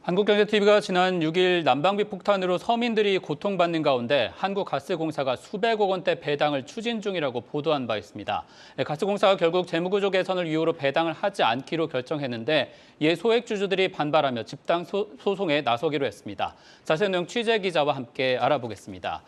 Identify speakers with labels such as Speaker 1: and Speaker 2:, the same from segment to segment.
Speaker 1: 한국경제TV가 지난 6일 난방비 폭탄으로 서민들이 고통받는 가운데 한국가스공사가 수백억 원대 배당을 추진 중이라고 보도한 바 있습니다. 가스공사가 결국 재무구조 개선을 이유로 배당을 하지 않기로 결정했는데 이에 소액주주들이 반발하며 집단 소송에 나서기로 했습니다. 자세한 내용 취재기자와 함께 알아보겠습니다.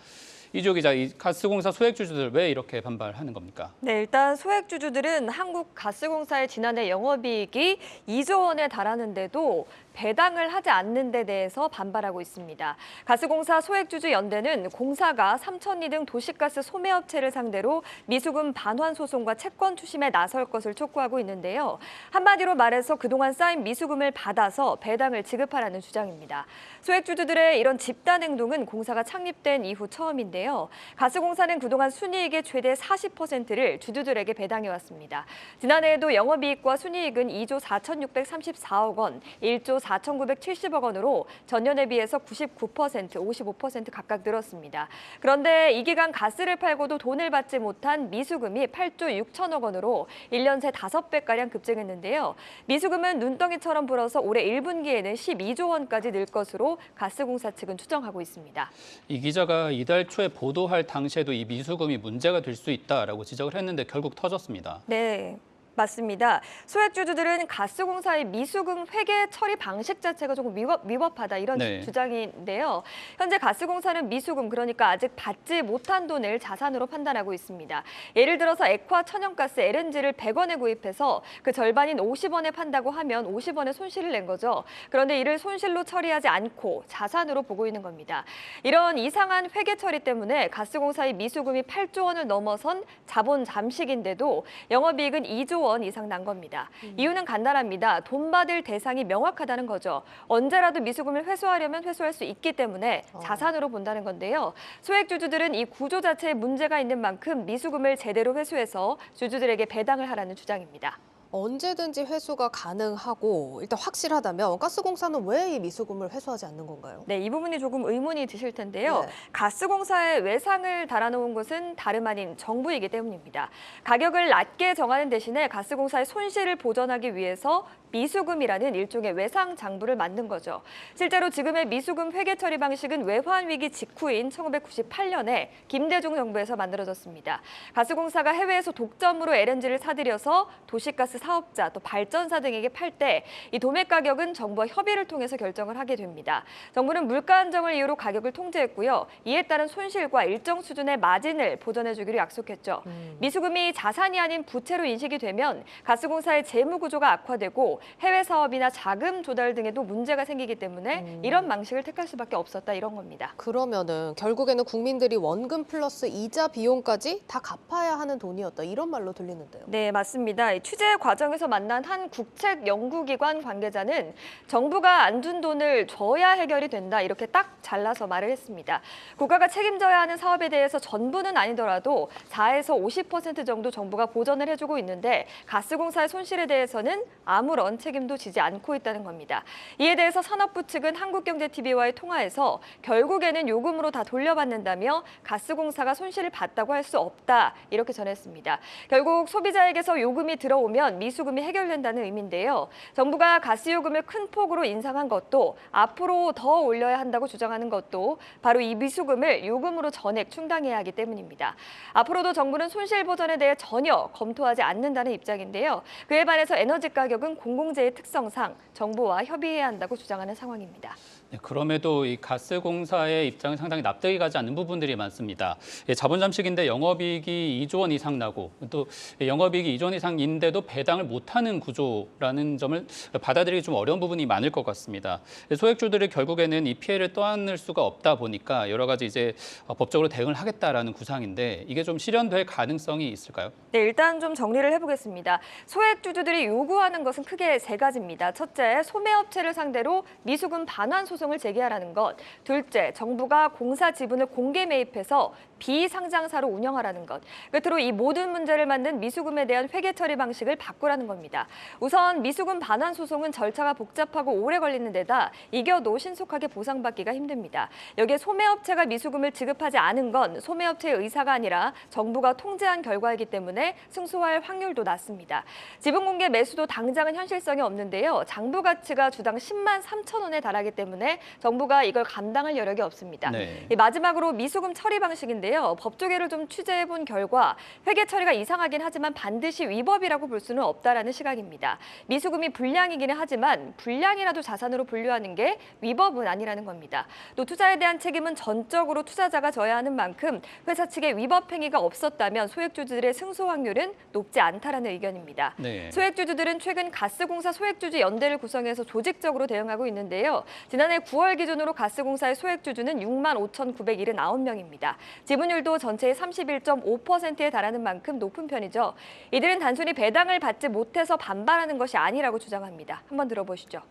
Speaker 1: 이주호 기자, 이 가스공사 소액주주들 왜 이렇게 반발하는 겁니까?
Speaker 2: 네, 일단 소액주주들은 한국가스공사의 지난해 영업이익이 2조 원에 달하는데도 배당을 하지 않는 데 대해서 반발하고 있습니다. 가스공사 소액주주 연대는 공사가 삼천리 등 도시가스 소매업체를 상대로 미수금 반환 소송과 채권 추심에 나설 것을 촉구하고 있는데요. 한마디로 말해서 그동안 쌓인 미수금을 받아서 배당을 지급하라는 주장입니다. 소액주주들의 이런 집단 행동은 공사가 창립된 이후 처음인데요. 가스공사는 그동안 순이익의 최대 40%를 주주들에게 배당해왔습니다. 지난해에도 영업이익과 순이익은 2조 4,634억 원, 1조 4,970억 원으로 전년에 비해서 99%, 55% 각각 늘었습니다. 그런데 이 기간 가스를 팔고도 돈을 받지 못한 미수금이 8조 6천억 원으로 1년 새 5배가량 급증했는데요. 미수금은 눈덩이처럼 불어서 올해 1분기에는 12조 원까지 늘 것으로 가스공사 측은 추정하고 있습니다.
Speaker 1: 이 기자가 이달 초에 보도할 당시에도 이 미수금이 문제가 될 수 있다라고 지적을 했는데 결국 터졌습니다.
Speaker 2: 네. 맞습니다. 소액주주들은 가스공사의 미수금 회계 처리 방식 자체가 조금 위법하다 이런 주장인데요. 현재 가스공사는 미수금, 그러니까 아직 받지 못한 돈을 자산으로 판단하고 있습니다. 예를 들어서 액화 천연가스 LNG를 100원에 구입해서 그 절반인 50원에 판다고 하면 50원의 손실을 낸 거죠. 그런데 이를 손실로 처리하지 않고 자산으로 보고 있는 겁니다. 이런 이상한 회계 처리 때문에 가스공사의 미수금이 8조 원을 넘어선 자본 잠식인데도 영업이익은 2조 원 이상 난 겁니다. 이유는 간단합니다. 돈 받을 대상이 명확하다는 거죠. 언제라도 미수금을 회수하려면 회수할 수 있기 때문에 자산으로 본다는 건데요. 소액주주들은 이 구조 자체에 문제가 있는 만큼 미수금을 제대로 회수해서 주주들에게 배당을 하라는 주장입니다.
Speaker 3: 언제든지 회수가 가능하고 일단 확실하다면 가스공사는 왜 이 미수금을 회수하지 않는 건가요?
Speaker 2: 네, 이 부분이 조금 의문이 드실 텐데요.
Speaker 3: 네.
Speaker 2: 가스공사에 외상을 달아놓은 것은 다름 아닌 정부이기 때문입니다. 가격을 낮게 정하는 대신에 가스공사의 손실을 보전하기 위해서 미수금이라는 일종의 외상 장부를 만든 거죠. 실제로 지금의 미수금 회계 처리 방식은 외환 위기 직후인 1998년에 김대중 정부에서 만들어졌습니다. 가스공사가 해외에서 독점으로 LNG를 사들여서 도시가스 사업자 또 발전사 등에게 팔 때 이 도매 가격은 정부와 협의를 통해서 결정을 하게 됩니다. 정부는 물가 안정을 이유로 가격을 통제했고요. 이에 따른 손실과 일정 수준의 마진을 보전해주기로 약속했죠. 미수금이 자산이 아닌 부채로 인식이 되면 가스공사의 재무 구조가 악화되고 해외 사업이나 자금 조달 등에도 문제가 생기기 때문에 이런 방식을 택할 수밖에 없었다 이런 겁니다.
Speaker 3: 그러면은 결국에는 국민들이 원금 플러스 이자 비용까지 다 갚아야 하는 돈이었다 이런 말로 들리는데요.
Speaker 2: 네, 맞습니다. 취재 과정에서 만난 한 국책 연구기관 관계자는 정부가 안 준 돈을 줘야 해결이 된다 이렇게 딱 잘라서 말을 했습니다. 국가가 책임져야 하는 사업에 대해서 전부는 아니더라도 4에서 50% 정도 정부가 보전을 해주고 있는데 가스공사의 손실에 대해서는 아무런 책임도 지지 않고 있다는 겁니다. 이에 대해서 산업부 측은 한국경제TV와의 통화에서 결국에는 요금으로 다 돌려받는다며 가스공사가 손실을 봤다고 할 수 없다 이렇게 전했습니다. 결국 소비자에게서 요금이 들어오면 미수금이 해결된다는 의미인데요. 정부가 가스요금을 큰 폭으로 인상한 것도 앞으로 더 올려야 한다고 주장하는 것도 바로 이 미수금을 요금으로 전액 충당해야 하기 때문입니다. 앞으로도 정부는 손실 보전에 대해 전혀 검토하지 않는다는 입장인데요. 그에 반해서 에너지 가격은 공공재의 특성상 정부와 협의해야 한다고 주장하는 상황입니다.
Speaker 1: 네, 그럼에도 이 가스공사의 입장은 상당히 납득이 가지 않는 부분들이 많습니다. 자본 잠식인데 영업이익이 2조 원 이상 나고 또 영업이익이 2조 원 이상인데도 배당을 못하는 구조라는 점을 받아들이기 좀 어려운 부분이 많을 것 같습니다. 소액주들이 결국에는 이 피해를 떠안을 수가 없다 보니까 여러 가지 이제 법적으로 대응을 하겠다라는 구상인데 이게 좀 실현될 가능성이 있을까요?
Speaker 2: 네, 일단 좀 정리를 해보겠습니다. 소액주주들이 요구하는 것은 크게 세 가지입니다. 첫째, 소매업체를 상대로 미수금 반환 소송을 제기하라는 것. 둘째, 정부가 공사 지분을 공개 매입해서 비상장사로 운영하라는 것. 끝으로 이 모든 문제를 만든 미수금에 대한 회계 처리 방식을 바꾸라는 바꾸라는 겁니다. 우선 미수금 반환 소송은 절차가 복잡하고 오래 걸리는 데다 이겨도 신속하게 보상받기가 힘듭니다. 여기에 소매업체가 미수금을 지급하지 않은 건 소매업체의 의사가 아니라 정부가 통제한 결과이기 때문에 승소할 확률도 낮습니다. 지분 공개 매수도 당장은 현실성이 없는데요. 장부 가치가 주당 10만 3천 원에 달하기 때문에 정부가 이걸 감당할 여력이 없습니다.
Speaker 1: 네.
Speaker 2: 마지막으로 미수금 처리 방식인데요. 법조계를 좀 취재해본 결과 회계 처리가 이상하긴 하지만 반드시 위법이라고 볼 수는 없다라는 시각입니다. 미수금이 불량이기는 하지만 불량이라도 자산으로 분류하는 게 위법은 아니라는 겁니다. 또 투자에 대한 책임은 전적으로 투자자가 져야 하는 만큼 회사 측에 위법 행위가 없었다면 소액주주들의 승소 확률은 높지 않다라는 의견입니다.
Speaker 1: 네.
Speaker 2: 소액주주들은 최근 가스공사 소액주주 연대를 구성해서 조직적으로 대응하고 있는데요. 지난해 9월 기준으로 가스공사의 소액주주는 6만 5,979명입니다. 지분율도 전체의 31.5%에 달하는 만큼 높은 편이죠. 이들은 단순히 배당을 받지 못해서 반발하는 것이 아니라고 주장합니다. 한번 들어보시죠.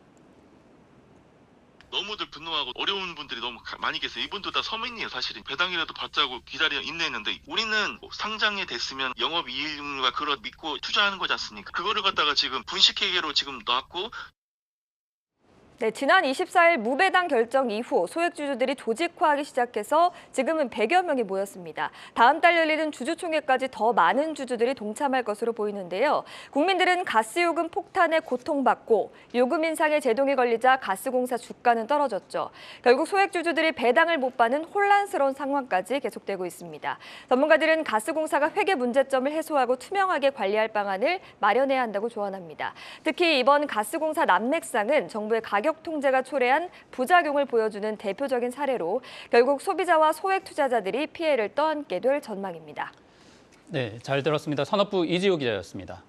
Speaker 4: 너무들 분노하고 어려운 분들이 너무 많이 계세요. 이분도 다 서민이에요. 사실은 배당이라도 받자고 기다려 인내했는데 우리는 상장이 됐으면 영업이익률과 그걸 믿고 투자하는 거지 않습니까? 그거를 갖다가 지금 분식회계로 지금 놨고
Speaker 2: 네, 지난 24일 무배당 결정 이후 소액주주들이 조직화하기 시작해서 지금은 100여 명이 모였습니다. 다음 달 열리는 주주총회까지 더 많은 주주들이 동참할 것으로 보이는데요. 국민들은 가스요금 폭탄에 고통받고 요금 인상에 제동이 걸리자 가스공사 주가는 떨어졌죠. 결국 소액주주들이 배당을 못 받는 혼란스러운 상황까지 계속되고 있습니다. 전문가들은 가스공사가 회계 문제점을 해소하고 투명하게 관리할 방안을 마련해야 한다고 조언합니다. 특히 이번 가스공사 난맥상은 정부의 가격 통제가 초래한 부작용을 보여주는 대표적인 사례로 결국 소비자와 소액 투자자들이 피해를 떠안게 될 전망입니다.
Speaker 1: 네, 잘 들었습니다. 산업부 이지우 기자였습니다.